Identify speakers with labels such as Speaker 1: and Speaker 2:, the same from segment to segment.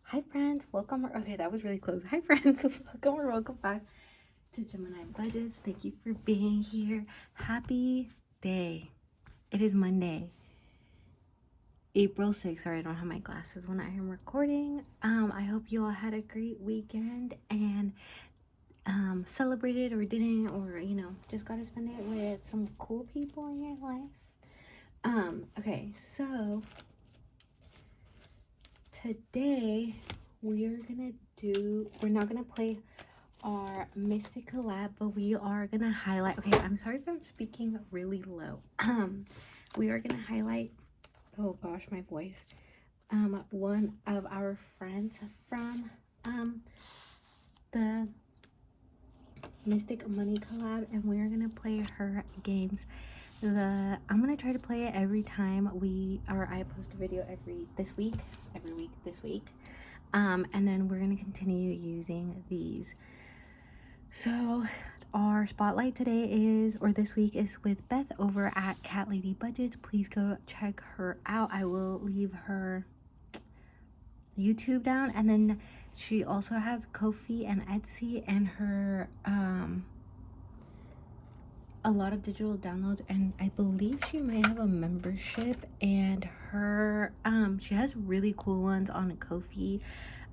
Speaker 1: Hi friends, welcome. Okay, that was really close. Hi friends, welcome back to Gemini Budgets. Thank you for being here. Happy day. It is Monday, April 6th. Sorry, I don't have my glasses when I am recording. I hope you all had a great weekend and celebrated or didn't, or just got to spend it with some cool people in your life. Okay, so today we're not gonna play our mystic collab, but we are gonna highlight. Okay, I'm sorry if I'm speaking really low. We are gonna highlight, oh gosh, my voice, one of our friends from the Mystic Money collab, and we're gonna play her games. I'm gonna try to play it every time I post a video every week this week. And then we're gonna continue using these. So our spotlight today this week is with Beth over at Cat Lady Budgets. Please go check her out. I will leave her YouTube down, and then she also has Ko-fi and Etsy, and her a lot of digital downloads, and I believe she might have a membership, and her she has really cool ones on Ko-fi.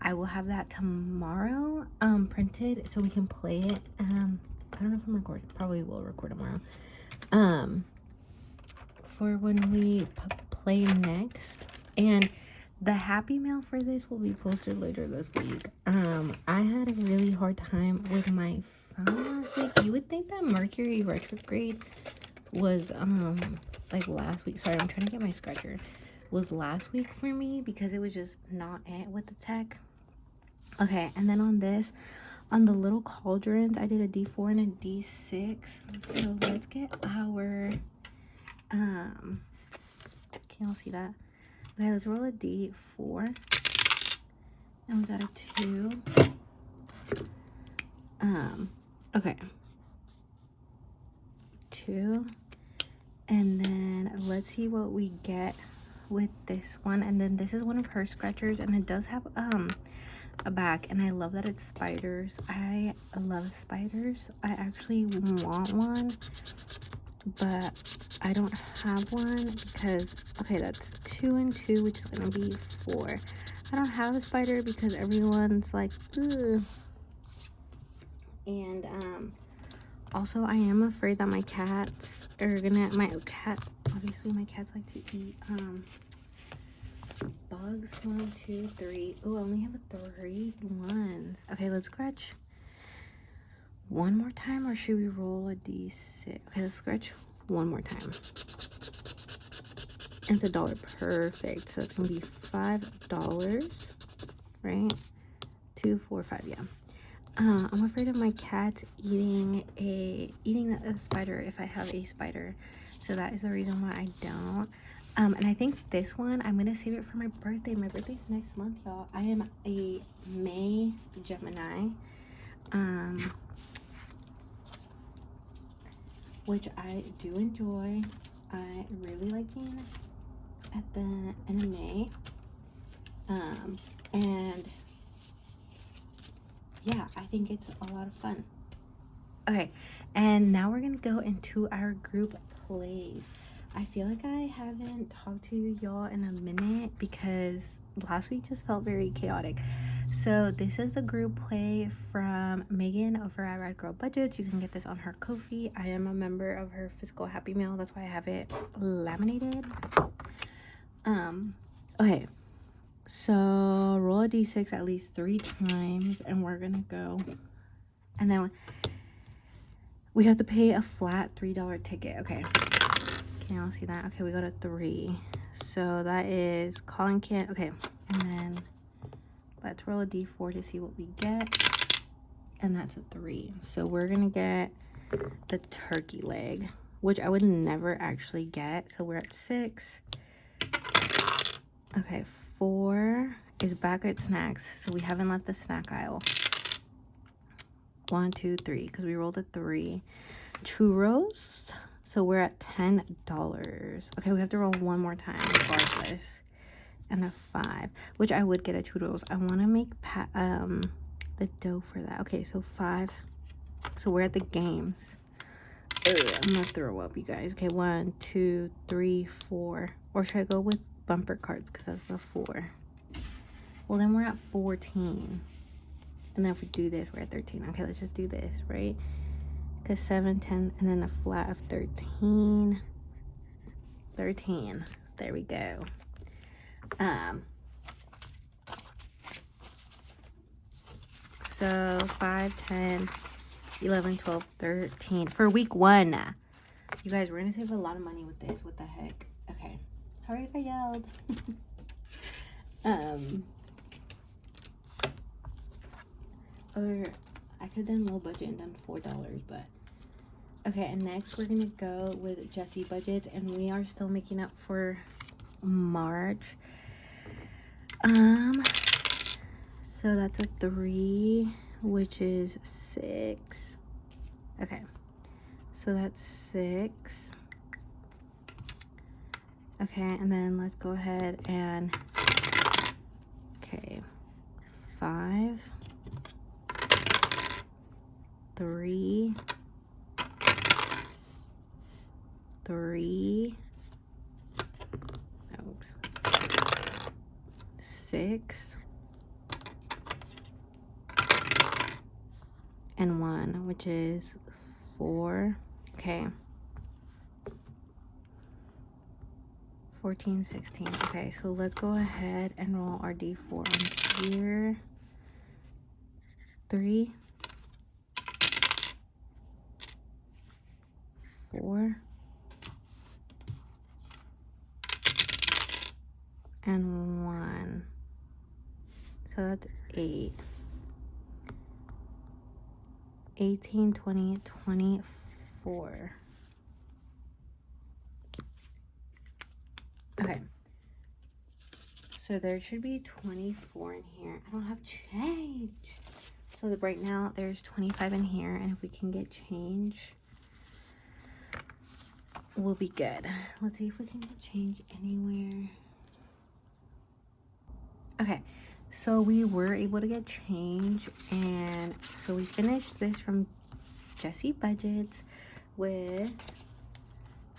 Speaker 1: I will have that tomorrow printed so we can play it. I don't know if I'm recording. Probably will record tomorrow for when we play next. And the happy mail for this will be posted later this week. I had a really hard time with my phone last week. You would think that Mercury retrograde was like last week. Sorry, I'm trying to get my scratcher. Was last week for me because it was just not it with the tech. Okay, and then on the little cauldrons, I did a D4 and a D6. So let's get our can y'all see that? Okay, let's roll a D4. And we got a 2. Okay. 2. And then let's see what we get with this one. And then this is one of her scratchers, and it does have a back, and I love that it's spiders. I love spiders. I actually want one, but I don't have one because, okay, that's 2 and 2, which is gonna be 4. I don't have a spider because everyone's like, ugh. And also I am afraid that my cats are gonna, obviously my cats like to eat bugs. 1, 2, 3. Oh, I only have 3 ones. Okay, let's scratch one more time, or should we roll a D6? Okay, let's scratch one more time. It's $1. Perfect. So it's gonna be $5, right? 2, 4, 5. Yeah. I'm afraid of my cats eating a spider if I have a spider. So that is the reason why I don't. And I think this one, I'm gonna save it for my birthday. My birthday's next month, y'all. I am a May Gemini. Which I do enjoy. I really like being at the end of May. And yeah, I think it's a lot of fun. Okay, and now we're gonna go into our group plays. I feel like I haven't talked to y'all in a minute because last week just felt very chaotic. So this is the group play from Megan over at Red Girl Budgets. You can get this on her Ko-fi. I am a member of her physical Happy Meal. That's why I have it laminated. Okay. So roll a D6 at least 3 times, and we're gonna go. And then we have to pay a flat $3 ticket. Okay. Can y'all see that? Okay, we got a 3. So that is calling can. Okay, and then let's roll a D4 to see what we get. And that's a 3. So we're gonna get the turkey leg, which I would never actually get. So we're at 6. Okay, 4 is back at snacks. So we haven't left the snack aisle. 1, 2, 3, because we rolled a 3. Churros. So we're at $10. Okay, we have to roll one more time regardless. and a 5, which I would get at Churros. I want to make the dough for that. Okay, so 5. So we're at the games. Ugh, I'm gonna throw up, you guys. Okay, 1, 2, 3, 4. Or should I go with bumper cards because that's the 4? Well, then we're at 14. And then if we do this, we're at 13. Okay, let's just do this, right? Because 7, 10, and then a flat of 13. 13. There we go. So 5, 10, 11, 12, 13 for week 1. You guys, we're gonna save a lot of money with this. What the heck? Okay, sorry if I yelled. Or I could have done low budget and done $4, but okay. And next we're gonna go with Jessie budgets, and we are still making up for March. So that's a 3, which is 6. Okay, so that's 6. Okay, and then let's go ahead and, okay, 5, 3, 3, oops, 6, and 1, which is 4. Okay, 14, 16. Okay, so let's go ahead and roll our D4 on here. 3, 4, and 1. So that's 8. 18, 20, 24. Okay. So there should be 24 in here. I don't have change. So right now there's 25 in here, and if we can get change, we'll be good. Let's see if we can get change anywhere. Okay, so we were able to get change, and so we finished this from Jessie Budgets with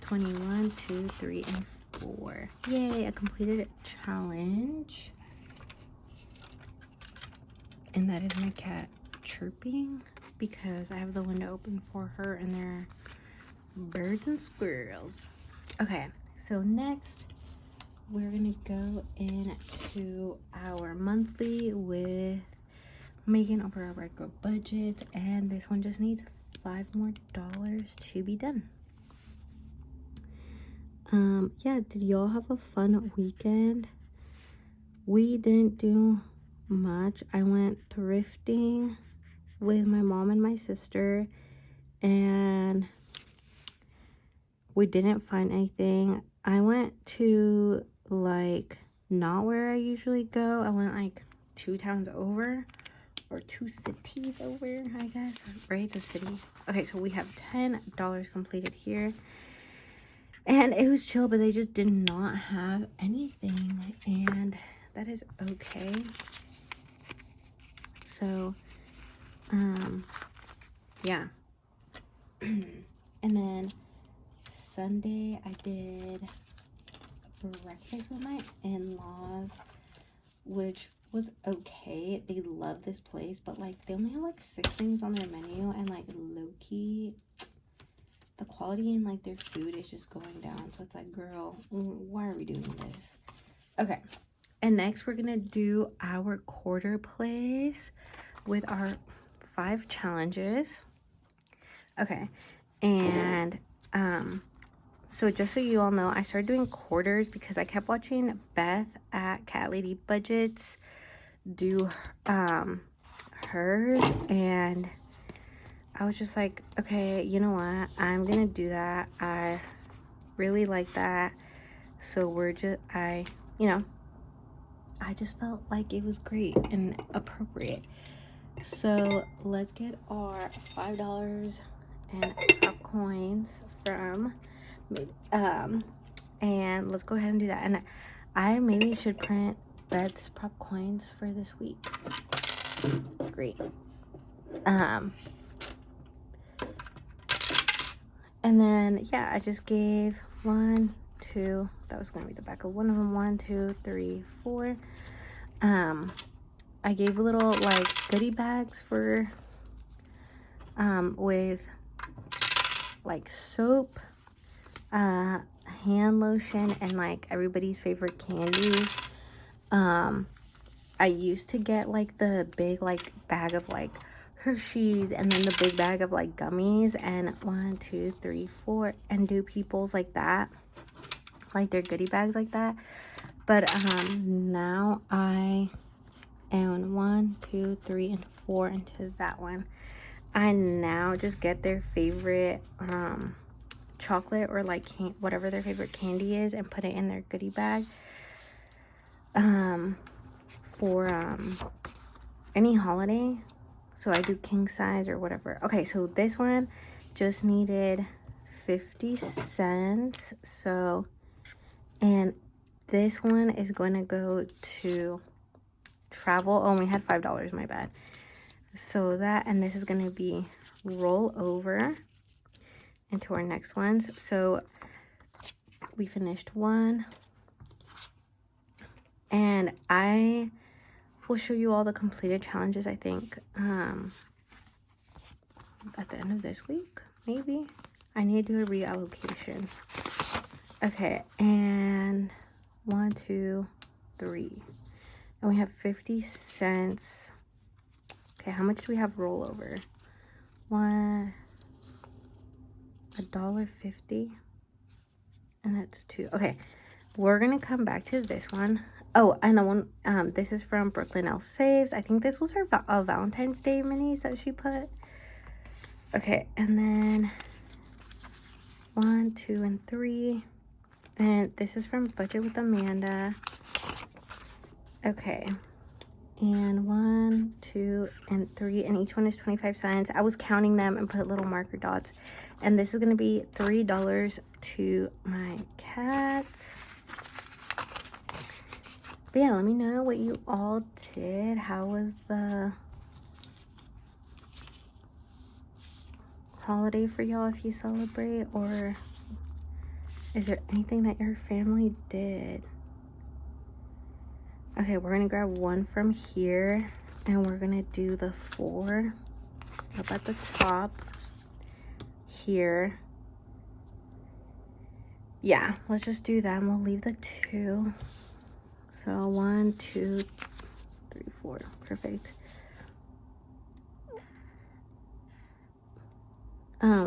Speaker 1: 21, 2, 3, and 4. Yay, a completed challenge. And that is my cat chirping because I have the window open for her, and there are birds and squirrels. Okay, so next we're gonna go into our monthly with making over our regular budget, and this one just needs $5 more to be done. Yeah, did y'all have a fun weekend? We didn't do much. I went thrifting with my mom and my sister, and we didn't find anything. I went to, like, not where I usually go. I went like 2 towns over, or 2 cities over, I guess, right? The city. Okay, so we have $10 completed here, and it was chill, but they just did not have anything, and that is okay. So yeah. And then Sunday I did breakfast with my in-laws, which was okay. They love this place, but like they only have like 6 things on their menu, and like low-key the quality in like their food is just going down. So it's like, girl, why are we doing this? Okay, and next we're gonna do our quarter plays with our 5 challenges. Okay, and so just so you all know, I started doing quarters because I kept watching Beth at Cat Lady Budgets do hers, and I was just like, okay, you know what, I'm gonna do that. I really like that. So we're just, I just felt like it was great and appropriate. So let's get our $5 and top coins from and let's go ahead and do that. And I maybe should print Beth's prop coins for this week. Great. And then, yeah, I just gave 1, 2, that was going to be the back of one of them, 1, 2, 3, 4. I gave little, like, goodie bags for, with, like, soap, hand lotion, and, like, everybody's favorite candy. I used to get, like, the big, like, bag of, like, Hershey's, and then the big bag of, like, gummies, and 1, 2, 3, 4, and do people's like that, like their goodie bags like that. But now I am 1, 2, 3, and 4 into that one. I now just get their favorite chocolate or like whatever their favorite candy is and put it in their goodie bag for any holiday. So I do king size or whatever. Okay, so this one just needed 50 cents. So, and this one is going to go to travel. Oh, we had $5, my bad. So that, and this is going to be roll over into our next ones. So we finished one, and I will show you all the completed challenges, I think, at the end of this week, maybe. I need to do a reallocation. Okay, and 1, 2, 3, and we have 50 cents. Okay, how much do we have rollover? $1.50, and that's 2. Okay, we're gonna come back to this one. Oh, and the one, this is from Brooklyn L Saves. I think this was her Valentine's Day minis that she put. Okay, and then 1, 2, and 3, and this is from Budget with Amanda. Okay, and 1, 2, and 3, and each one is 25 cents. I was counting them and put little marker dots, and this is gonna be $3 to my cats. But yeah, let me know what you all did. How was the holiday for y'all, if you celebrate, or is there anything that your family did? Okay, we're gonna grab one from here, and we're gonna do the 4 up at the top here. Yeah, let's just do that, and we'll leave the 2. So 1, 2, 3, 4, perfect.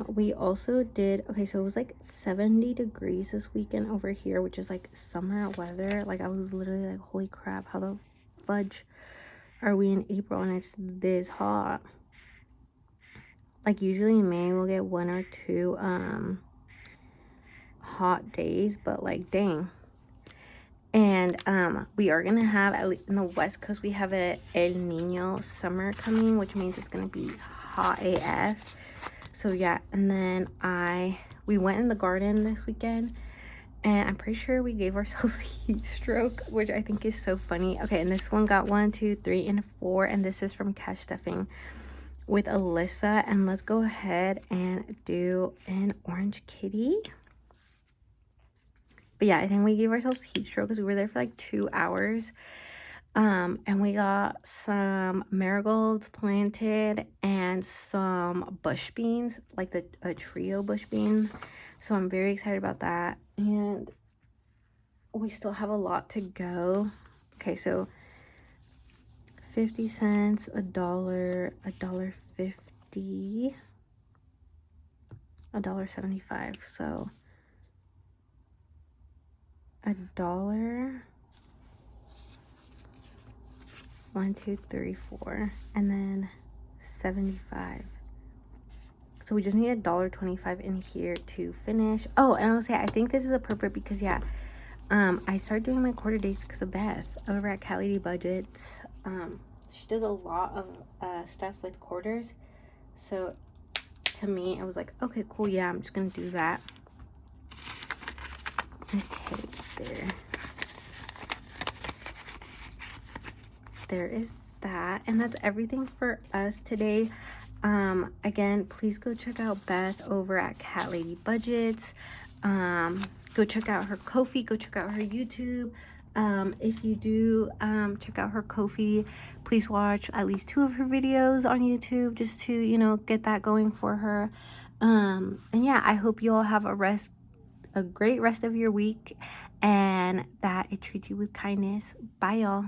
Speaker 1: We also did, okay, so it was like 70 degrees this weekend over here, which is like summer weather. Like, I was literally like, holy crap, how the fudge are we in April and it's this hot? Like, usually in May we'll get 1 or 2 hot days, but like, dang. And we are gonna have, at least in the West Coast, we have a El Nino summer coming, which means it's gonna be hot AF. So yeah, and then we went in the garden this weekend, and I'm pretty sure we gave ourselves heat stroke, which I think is so funny. Okay, and this one got 1, 2, 3, and 4, and this is from Cash Stuffing with Alyssa. And let's go ahead and do an orange kitty. But yeah, I think we gave ourselves heat stroke because we were there for like 2 hours. And we got some marigolds planted and some bush beans, like a trio bush beans. So I'm very excited about that. And we still have a lot to go. Okay, so 50 cents, $1, $1.50, $1.75. So $1. 1, 2, 3, 4, and then 75. So we just need $1.25 in here to finish. Oh, and I will say, I think this is appropriate because yeah, I started doing my quarter days because of Beth over at Cali D Budgets. She does a lot of stuff with quarters. So to me, I was like, okay, cool, yeah, I'm just gonna do that. Okay, there. there is that, and that's everything for us today. Again, please go check out Beth over at Cat Lady Budgets. Go check out her Ko-fi, go check out her YouTube. If you do check out her Ko-fi, please watch at least 2 of her videos on YouTube, just to, you know, get that going for her. And yeah, I hope you all have a great rest of your week, and that it treats you with kindness. Bye, y'all.